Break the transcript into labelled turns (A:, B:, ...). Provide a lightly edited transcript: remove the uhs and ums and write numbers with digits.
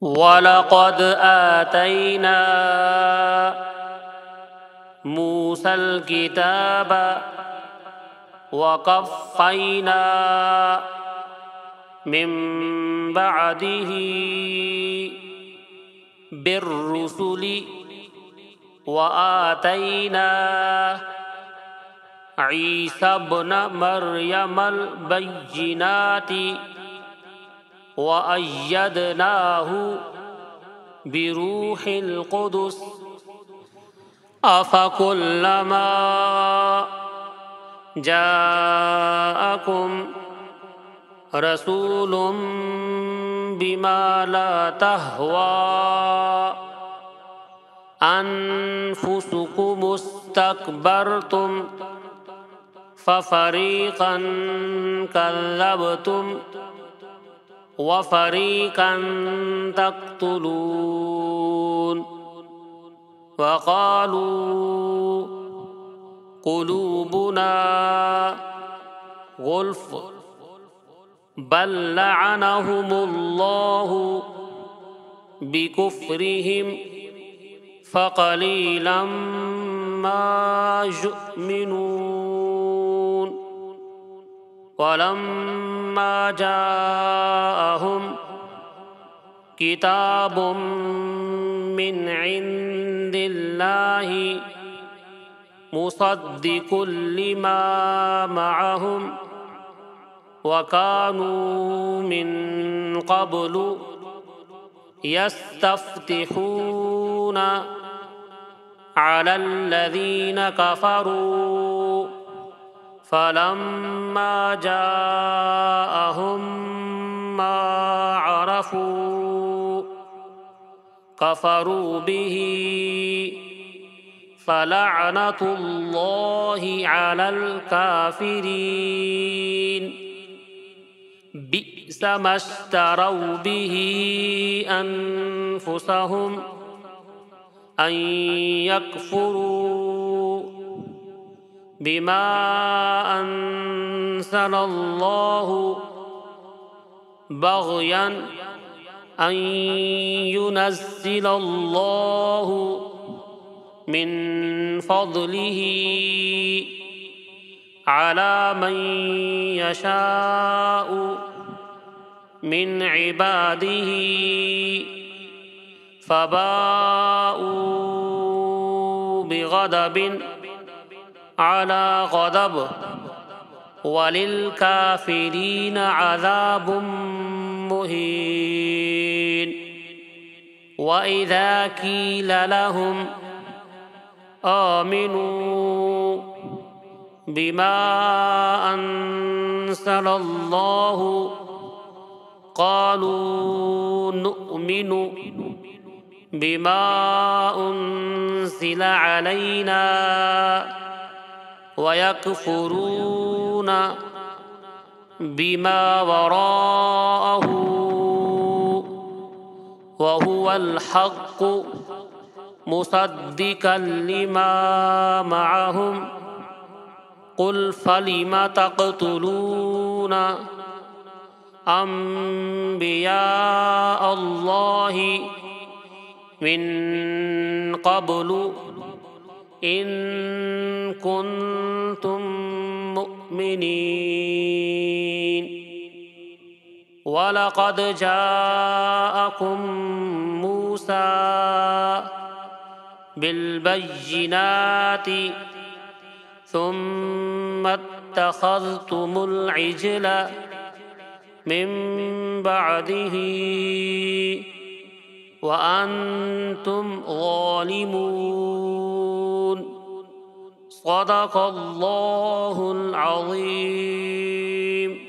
A: وَلَقَدْ آتَيْنَا مُوسَى الْكِتَابَ وَقَفَّيْنَا مِن بَعْدِهِ بِالرُّسُلِ وَآتَيْنَا عِيسَى ابْنَ مَرْيَمَ الْبَيِّنَاتِ وَأَيَّدْنَاهُ بِرُوحِ الْقُدُسِ أَفَكُلَّمَا جَاءَكُمْ رَسُولٌ بِمَا لَا تَهْوَىٰ أَنفُسُكُمُ اسْتَكْبَرْتُمْ فَفَرِيقًا كَذَّبْتُمْ وَفَرِيقًا تَقْتُلُونَ وَقَالُوا قُلُوبُنَا غُلْفٌ بَل لَّعَنَهُمُ اللَّهُ بِكُفْرِهِمْ فَقَلِيلًا مَّا يُؤْمِنُونَ وَلَمَّا جَاءَهُمْ كِتَابٌ مِّنْ عِندِ اللَّهِ مُصَدِّقٌ لِّمَا مَعَهُمْ وَكَانُوا مِن قَبْلُ يَسْتَفْتِحُونَ عَلَى الَّذِينَ كَفَرُوا فَلَمَّا جَاءَهُم مَّا عَرَفُوا كَفَرُوا بِهِ فَلَعْنَةُ اللَّهِ عَلَى الْكَافِرِينَ بِئْسَ مَا اشْتَرَوْا بِهِ أَنفُسَهُمْ أَن يَكْفُرُوا بِمَا أَنزَلَ اللَّهُ بَغْيًا أَن يُنَزِّلَ اللَّهُ مِن فَضْلِهِ عَلَى مَن يَشَاءُ مِنْ عِبَادِهِ فَبَاءُوا بِغَضَبٍ على غضب وللكافرين عذاب مهين وإذا قيل لهم آمنوا بما أنزل الله قالوا نؤمن بما أنزل علينا وَيَكْفُرُونَ بِمَا وَرَاءَهُ وَهُوَ الْحَقُّ مُصَدِّقًا لِمَا مَعَهُمْ قُلْ فَلِمَ تَقْتُلُونَ أَنبِيَاءَ اللَّهِ مِن قَبْلُ إِن كُنتُم مُّؤْمِنِينَ وَلَقَدْ جَاءَكُم مُّوسَىٰ بِالْبَيِّنَاتِ ثُمَّ اتَّخَذْتُمُ الْعِجْلَ مِن بَعْدِهِ وَأَنتُمْ ظَالِمُونَ صدق الله العظيم.